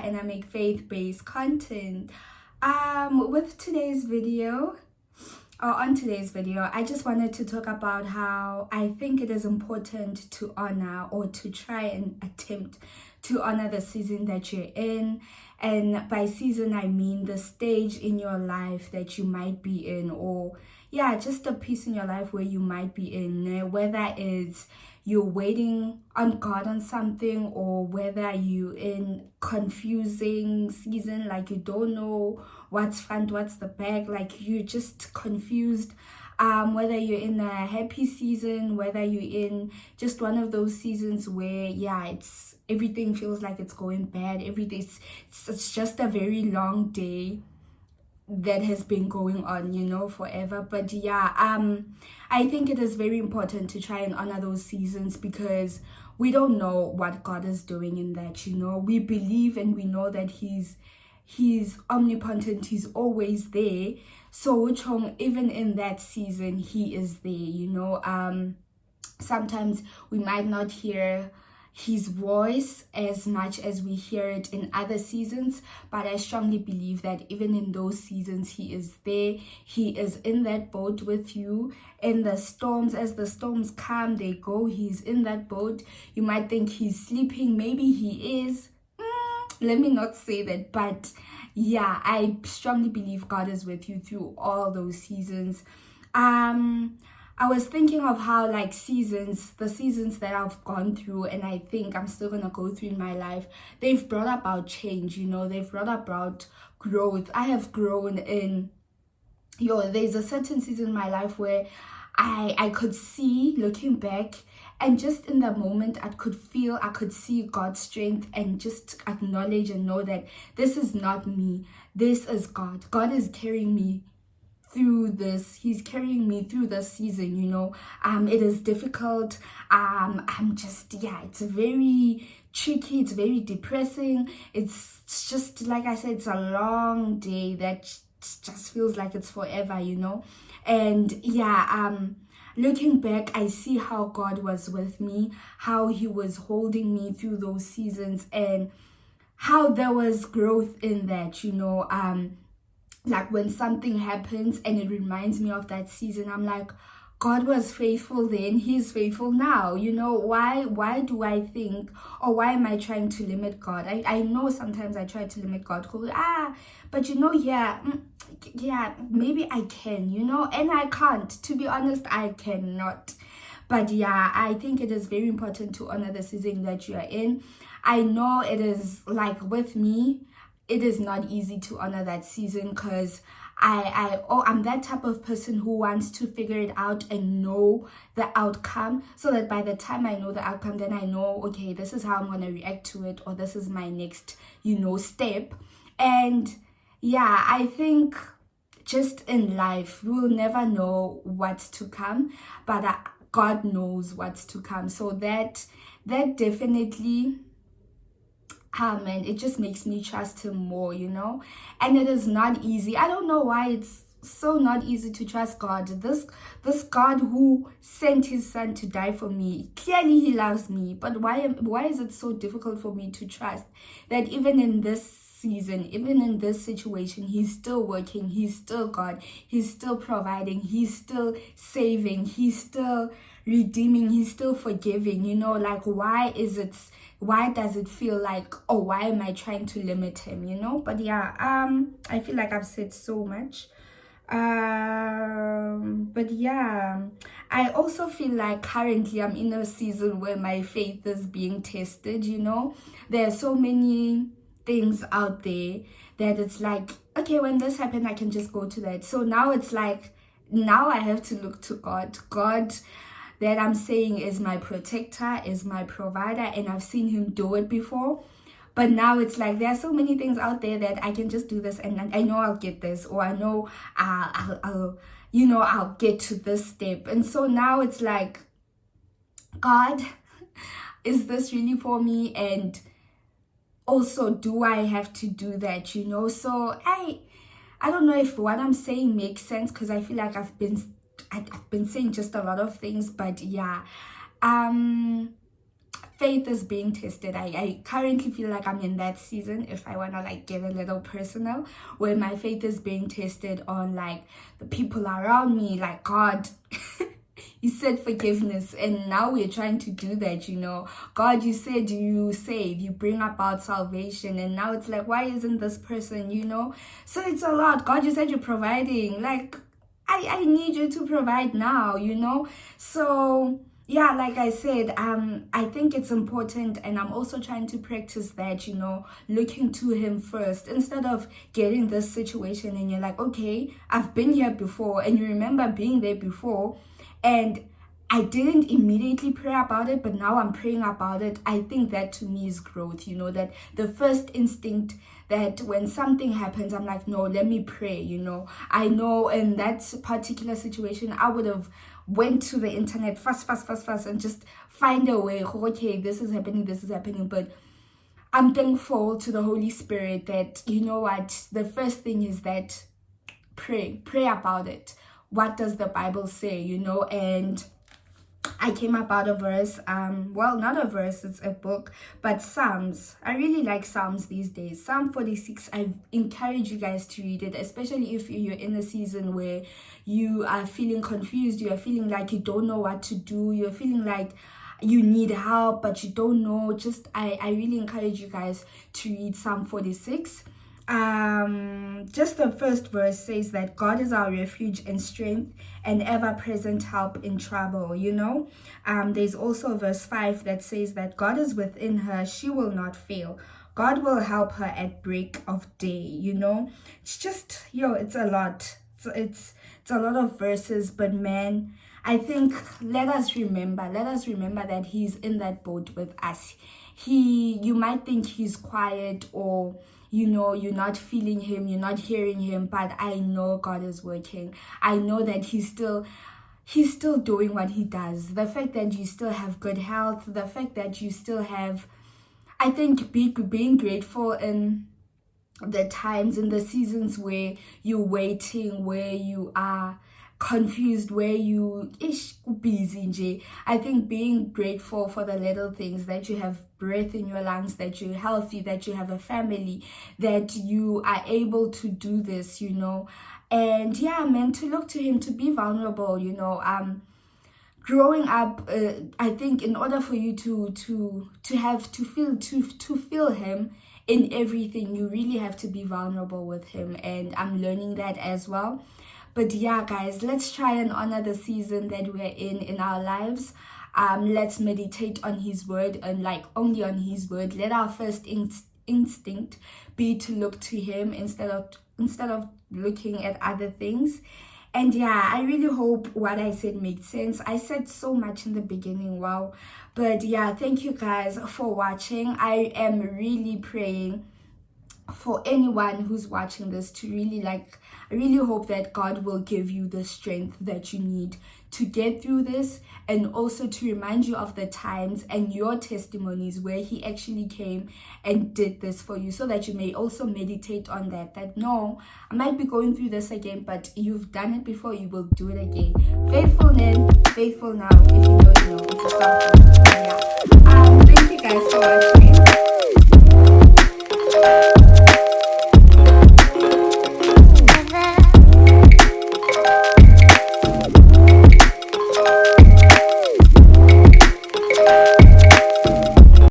and I make faith-based content. With today's video, or on today's video, I just wanted to talk about how I think it is important to honor, or to try and attempt to honor, the season that you're in. And by season, I mean the stage in your life that you might be in, or yeah, just a piece in your life where you might be in, whether it's you're waiting on God on something, or whether you're in confusing season, like you don't know what's front, what's the back, like you're just confused. Whether you're in a happy season, whether you're in just one of those seasons where it's everything feels like it's going bad, it's just a very long day that has been going on, forever. But I think it is very important to try and honor those seasons, because we don't know what God is doing in that. We believe and we know that he's omnipotent, he's always there. So even in that season, he is there. Sometimes we might not hear his voice as much as we hear it in other seasons, but I strongly believe that even in those seasons, he is there. He is in that boat with you. In the storms, as the storms come, they go, he's in that boat. You might think he's sleeping, maybe he is. Let me not say that, but I strongly believe God is with you through all those seasons. I was thinking of how the seasons that I've gone through, and I think I'm still gonna go through in my life, they've brought about change. They've brought about growth. I have grown in there's a certain season in my life where I could see, looking back, and just in the moment I could see God's strength, and just acknowledge and know that this is not me, this is God. God is carrying me through this. He's carrying me through this season. It is difficult. I'm just it's very tricky, it's very depressing. It's just, like I said, it's a long day that just feels like it's forever. And looking back, I see how God was with me, how he was holding me through those seasons, and how there was growth in that. Like when something happens and it reminds me of that season, I'm like, God was faithful then, he's faithful now. Why do I think, or why am I trying to limit God? I know sometimes I try to limit God, but maybe I can, and I can't. To be honest, I cannot. But I think it is very important to honor the season that you are in. I know it is, like with me, it is not easy to honor that season, because I'm that type of person who wants to figure it out and know the outcome, so that by the time I know the outcome, then I know, okay, this is how I'm going to react to it, or this is my next, step. And I think just in life, we will never know what's to come, but God knows what's to come. So that definitely, and it just makes me trust him more, and it is not easy. I don't know why it's so not easy to trust God. This God who sent his son to die for me, clearly he loves me, but why is it so difficult for me to trust that even in this season, even in this situation, he's still working, he's still God, he's still providing, he's still saving, he's still redeeming, he's still forgiving? Why does it feel like, why am I trying to limit him? But I feel like I've said so much. But I also feel like currently I'm in a season where my faith is being tested. There are so many things out there that it's like, okay, when this happened, I can just go to that. So now it's like, now I have to look to God that I'm saying is my protector, is my provider, and I've seen him do it before. But now it's like, there are so many things out there that I can just do this, and I know I'll get this, or I know I'll get to this step. And so now it's like, God, is this really for me? And also, do I have to do that? So I don't know if what I'm saying makes sense, because I feel like I've been saying just a lot of things. But faith is being tested. I currently feel like I'm in that season, if I want to like get a little personal, where my faith is being tested on like the people around me. Like, God, you said forgiveness, and now we're trying to do that, you know. God, you said you save, you bring about salvation, and now it's like, why isn't this person, you know? So it's a lot. God, you said you're providing. Like, I need you to provide now, you know. So yeah, like I said, I think it's important, and I'm also trying to practice that, you know, looking to him first instead of getting this situation and you're like, okay, I've been here before, and you remember being there before, and I didn't immediately pray about it, but now I'm praying about it. I think that to me is growth, you know, that the first instinct that when something happens, I'm like, no, let me pray, you know. I know in that particular situation, I would have went to the internet fast, and just find a way, okay, this is happening. But I'm thankful to the Holy Spirit that, you know what, the first thing is that pray about it. What does the Bible say, you know? And I came about a verse, well, not a verse, it's a book, but Psalms. I really like Psalms these days. Psalm 46, I encourage you guys to read it, especially if you're in a season where you are feeling confused, you are feeling like you don't know what to do, you're feeling like you need help, but you don't know. Just, I really encourage you guys to read Psalm 46. Just the first verse says that God is our refuge and strength and ever-present help in trouble, you know. There's also verse 5 that says that God is within her, she will not fail. God will help her at break of day, you know. It's just, it's a lot. It's a lot of verses, but man, I think let us remember that he's in that boat with us. You might think he's quiet, or you know, you're not feeling him, you're not hearing him, but I know God is working. I know that he's still doing what he does. The fact that you still have good health, the fact that you still have, I think being grateful in the times, in the seasons where you're waiting, where you are confused, where you busy nje. I think being grateful for the little things, that you have breath in your lungs, that you're healthy, that you have a family, that you are able to do this, you know. And yeah, man, to look to him, to be vulnerable, you know. Growing up, I think in order for you to feel him in everything, you really have to be vulnerable with him, and I'm learning that as well. But yeah, guys, let's try and honor the season that we're in our lives. Let's meditate on his word, and like only on his word. Let our first instinct be to look to him instead of looking at other things. And yeah, I really hope what I said made sense. I said so much in the beginning, wow. But yeah, thank you guys for watching. I am really praying for anyone who's watching this to really I really hope that God will give you the strength that you need to get through this, and also to remind you of the times and your testimonies where he actually came and did this for you, so that you may also meditate on that no, I might be going through this again, but you've done it before, you will do it again. Faithful then, faithful now. If you know, you know. It's a song. Yeah. Thank you guys for watching.